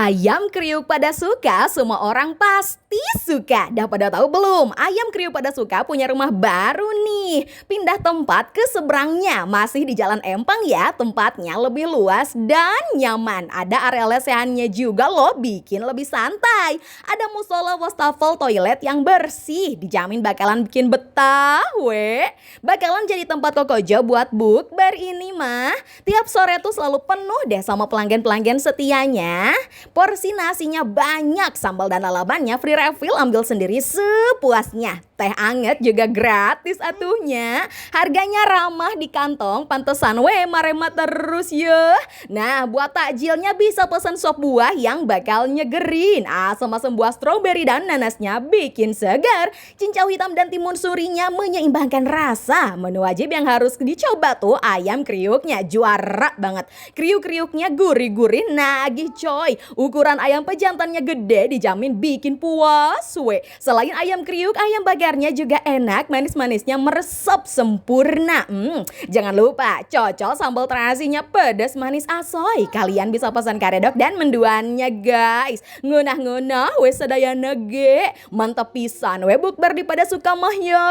Ayam kriuk pada suka, semua orang pasti suka. Dah pada tahu belum? Ayam kriuk pada suka punya rumah baru nih. Pindah tempat ke seberangnya. Masih di Jalan Empang ya, tempatnya lebih luas dan nyaman. Ada area lesehannya juga loh, bikin lebih santai. Ada musola, wastafel, toilet yang bersih. Dijamin bakalan bikin betah, we. Bakalan jadi tempat kokojo buat bukber ini mah. Tiap sore tuh selalu penuh deh sama pelanggan-pelanggan setianya. Porsi nasinya banyak, sambal dan lalapannya free refill, ambil sendiri sepuasnya. Teh anget juga gratis atuhnya. Harganya ramah di kantong, pantesan we marema terus ya. Nah, buat takjilnya bisa pesan sop buah yang bakal nyegerin. Asam-asam buah stroberi dan nanasnya bikin segar. Cincau hitam dan timun surinya menyeimbangkan rasa. Menu wajib yang harus dicoba tuh ayam kriuknya, juara banget. Kriuk-kriuknya gurih-gurih nagih coy. Ukuran ayam pejantannya gede, dijamin bikin puas we. Selain ayam kriuk, ayam bagarnya juga enak, manis-manisnya meresap sempurna. Jangan lupa cocol sambal terasinya pedas manis asoy. Kalian bisa pesan karedok dan menduannya guys. Ngunah-ngunah we sedayana ge. Mantap pisan we bukber di pada suka mah ya.